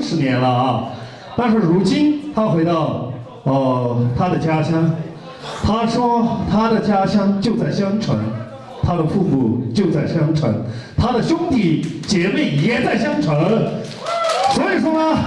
30年了啊！但是如今他回到他的家乡，他说他的家乡就在香川，他的父母就在香川，他的兄弟姐妹也在香川，所以说呢，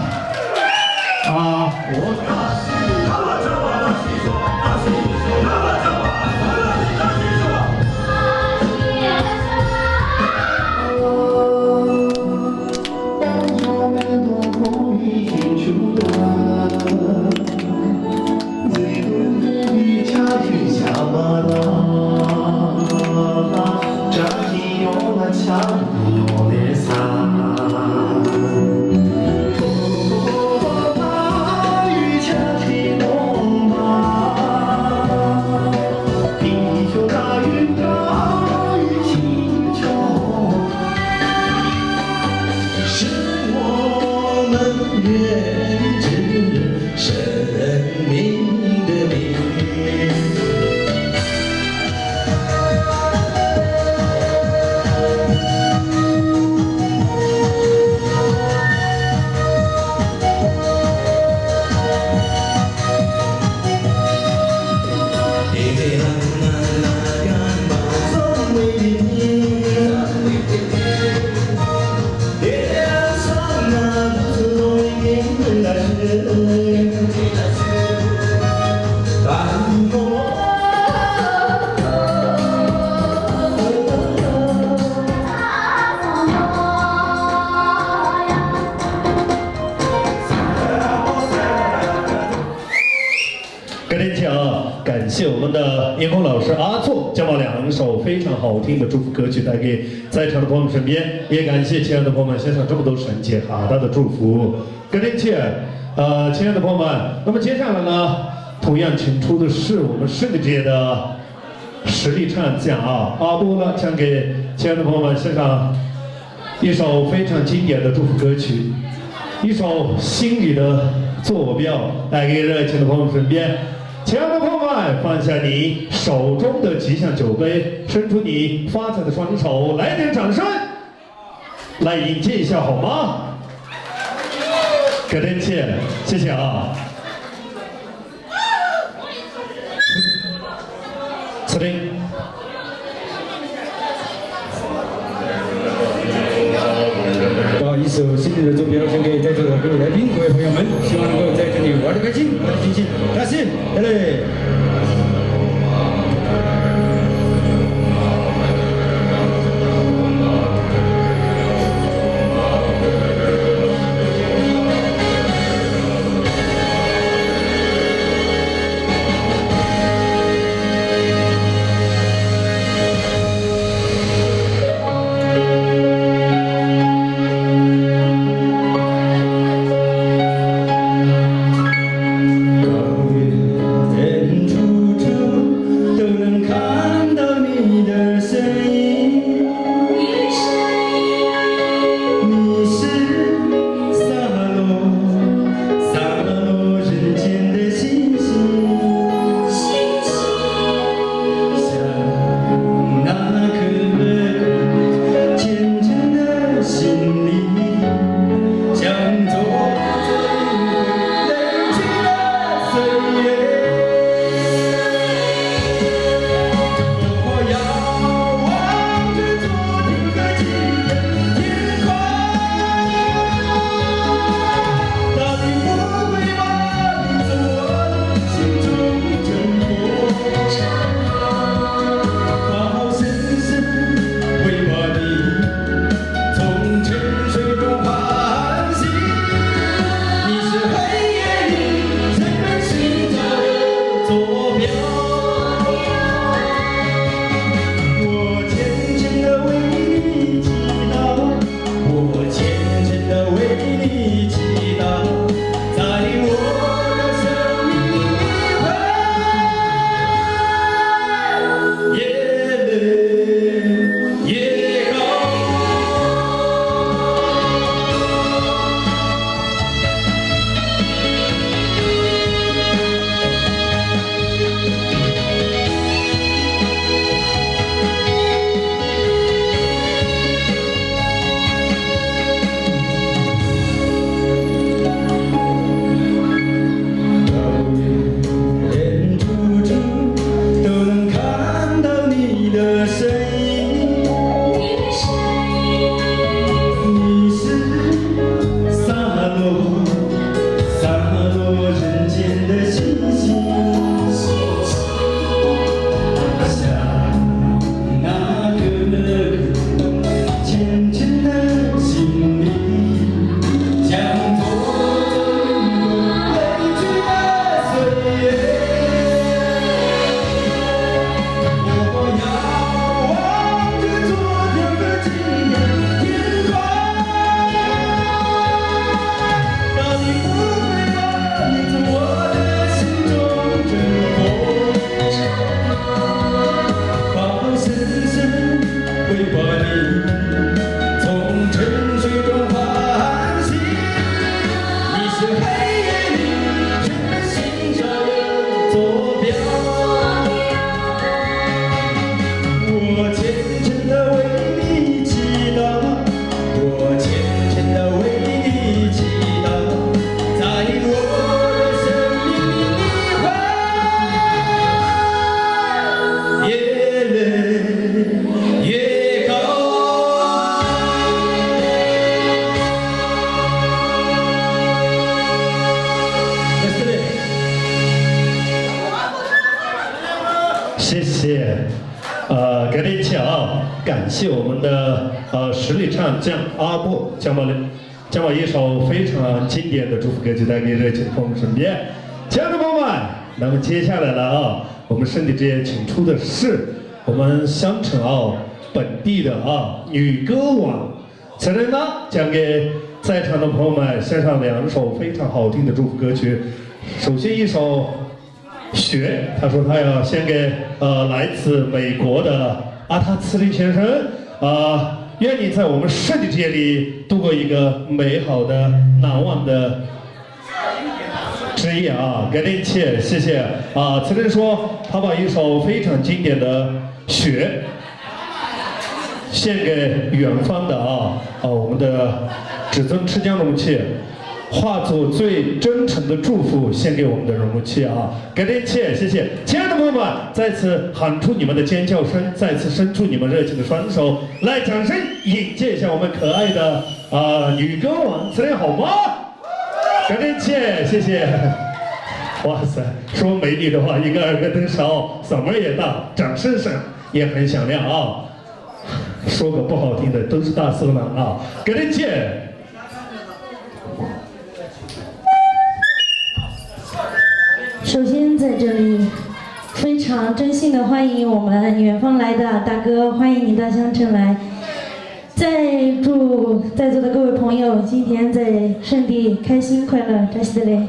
感谢我们的音控老师阿错将把2首非常好听的祝福歌曲带给在场的朋友们身边，也感谢亲爱的朋友们献上这么多神奇好大的祝福。跟您切亲爱的朋友们，那么接下来呢，同样请出的是我们胜利之夜的实力唱将啊，阿波呢将给亲爱的朋友们献上一首非常经典的祝福歌曲，一首心里的坐标，带给热情的朋友们身边。亲爱的朋友们，放下你手中的吉祥酒杯，伸出你发财的双手，来点掌声，来迎接一下好吗？感谢，谢谢啊。司令。把一首心灵的坐标献给在座的各位来宾、各位朋友们，希望能够在这里玩得开心，玩得尽兴。感谢，来嘞。谢谢，感谢啊，感谢我们的实力唱将阿布将把一首非常经典的祝福歌曲带给热情的朋友们身边。亲爱的朋友们，那么接下来了啊，我们胜利之夜请出的是我们香城本地的女歌王，此人呢将给在场的朋友们献上2首非常好听的祝福歌曲。首先一首雪，他说他要献给来自美国的阿塔茨利先生愿你在我们圣地之夜里度过一个美好的难忘的之夜啊！感谢切，谢谢此人说他把一首非常经典的雪献给远方的我们的至尊吃姜容器，化作最真诚的祝福献给我们的容器感谢切，谢谢，亲爱的朋友们，再次喊出你们的尖叫声，再次伸出你们热情的双手，来掌声迎接一下我们可爱的女歌王，此人好吗？感谢切，谢谢。哇塞，说美女的话，一个2个灯勺，嗓门也大，掌声声也很响亮说个不好听的，都是大色狼感谢切。首先在这里非常真心的欢迎我们远方来的大哥，欢迎你到香城来。再祝在座的各位朋友今天在圣地开心快乐，扎西德雷。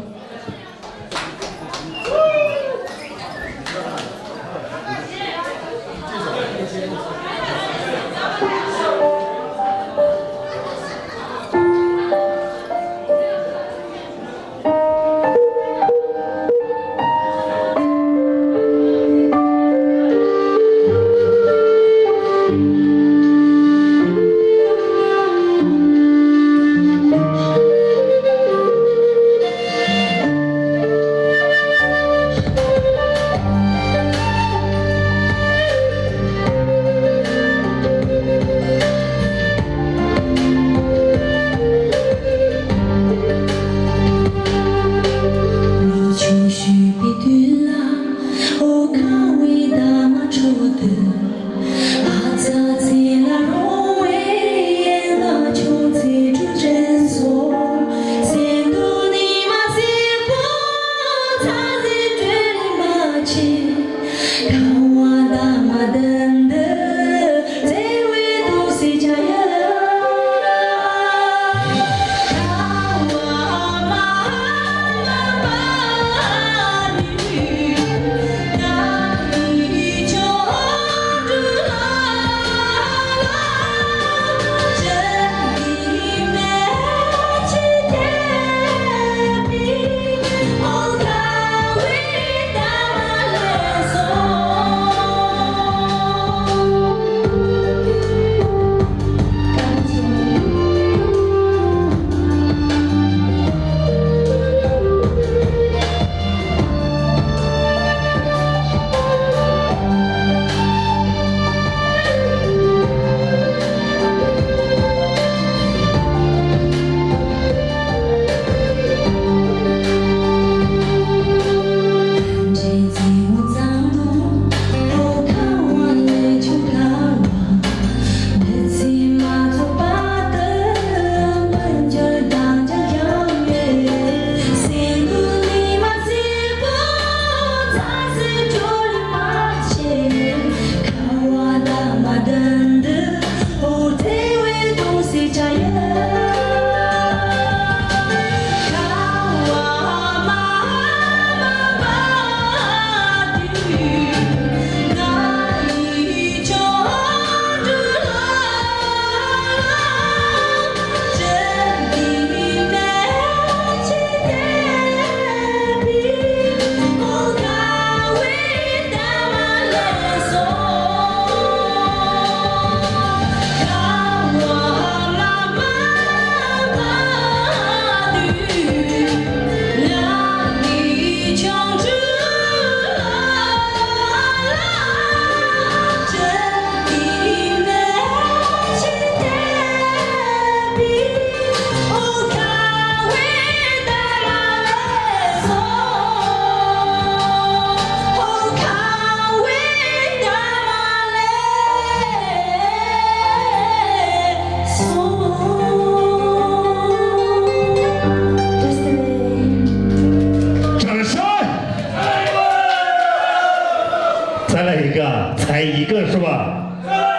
才一个是吧？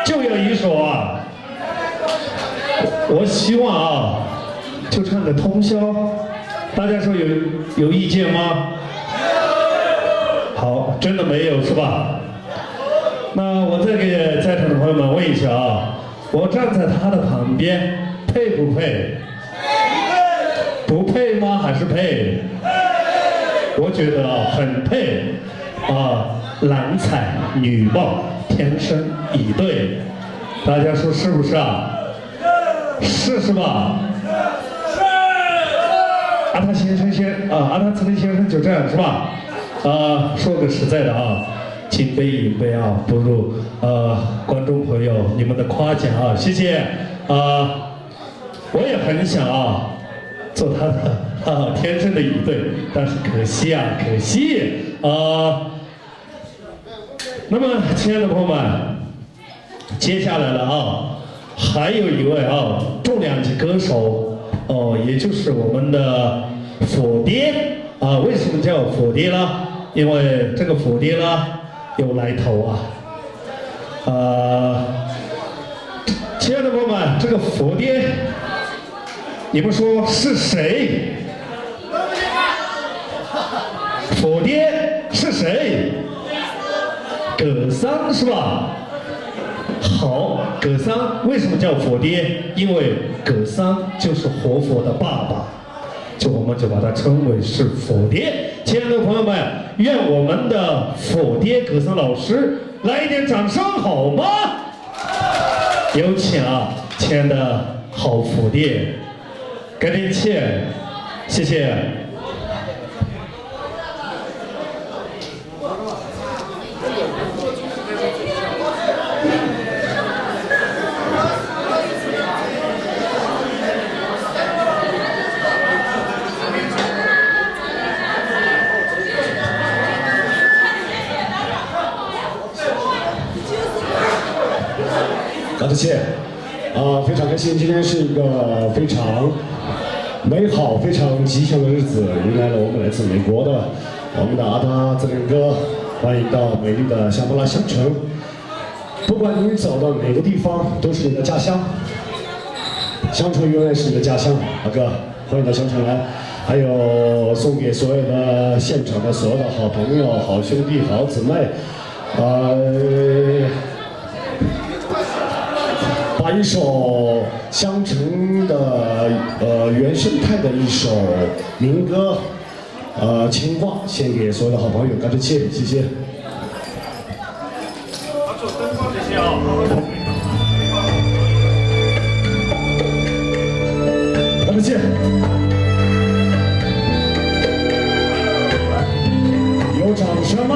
就要一首啊！我希望就唱个通宵，大家说有意见吗？好，真的没有是吧？那我再给在场的朋友们问一下啊，我站在他的旁边，配不配？不配吗？还是配？我觉得啊，很配啊，郎才女貌，天生一对，大家说是不是啊？是吧？阿塔先生阿塔茨林先生就这样是吧？说个实在的啊，金杯银杯啊，不如观众朋友你们的夸奖啊，谢谢我也很想做他的天生的一对，但是可惜那么亲爱的朋友们，接下来了还有一位重量级歌手也就是我们的佛爹为什么叫佛爹呢？因为这个佛爹呢有来头亲爱的朋友们，这个佛爹你们说是谁？佛爹是谁？葛桑是吧？好，葛桑为什么叫佛爹？因为葛桑就是活佛的爸爸，我们就把它称为是佛爹。亲爱的朋友们，愿我们的佛爹葛桑老师来一点掌声好吗？有请亲爱的好佛爹，给点气，谢谢。好的，谢谢。非常开心，今天是一个非常美好、非常吉祥的日子，迎来了我们来自美国的我们的阿达兹林哥，欢迎到美丽的香布拉香城。不管你走到哪个地方，都是你的家乡。香城永远是你的家乡，阿哥，欢迎到香城来。还有送给所有的现场的所有的好朋友、好兄弟、好姊妹，把一首香城的原生态的一首民歌，情话献给所有的好朋友，感谢，谢谢。做灯光这些感谢。有掌声吗？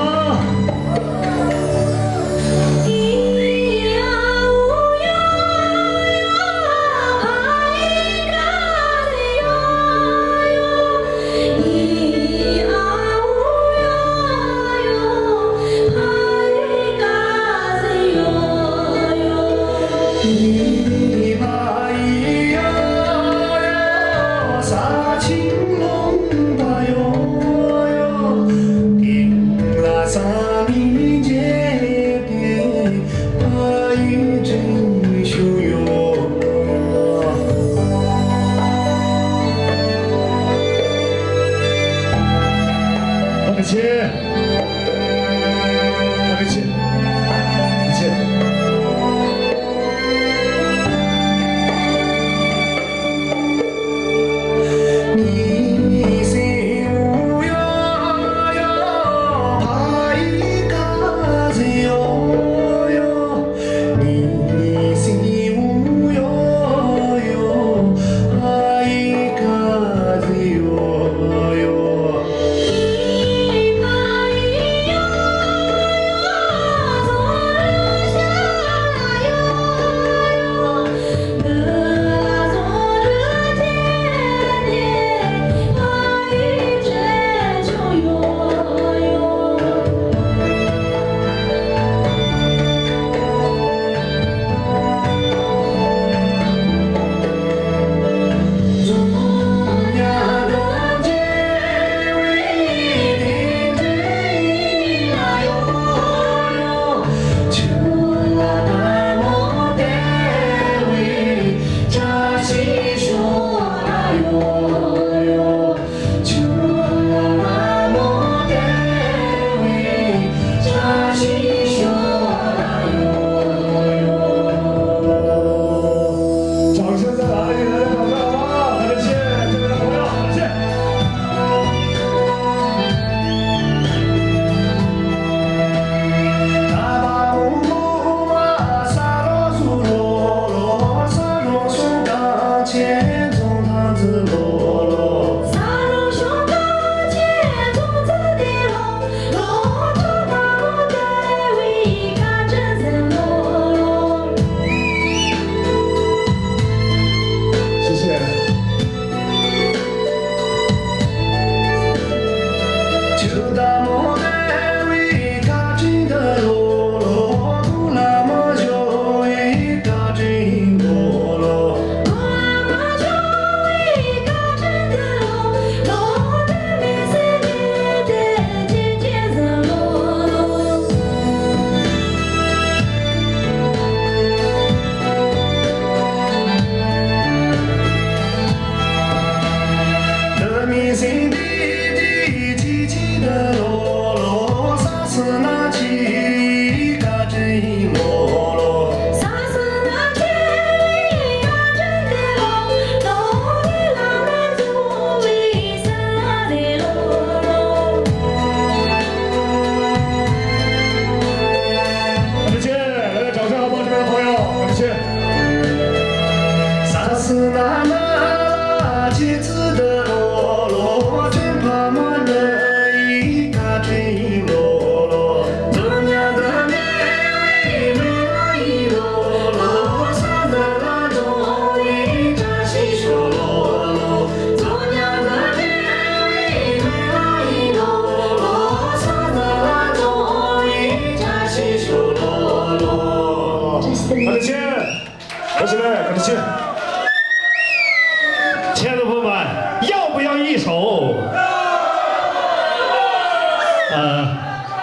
亲爱的朋友们，要不要一首？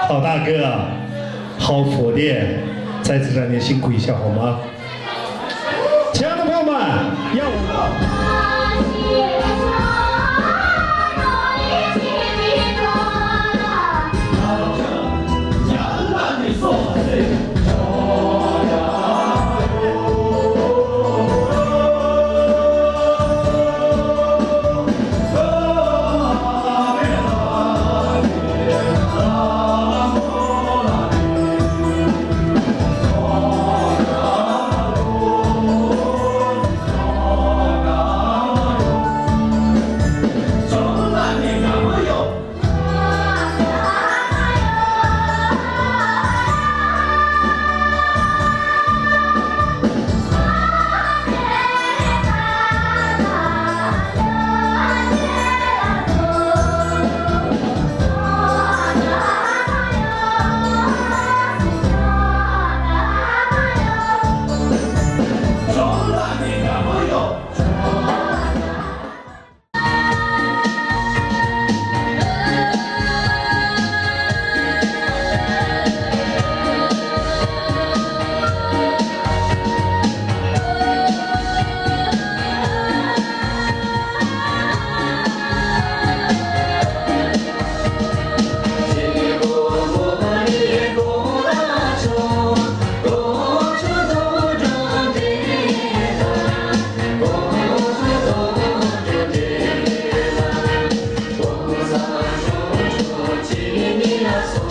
好大哥啊，好佛殿，在此让您辛苦一下好吗？亲爱的朋友们，要。Las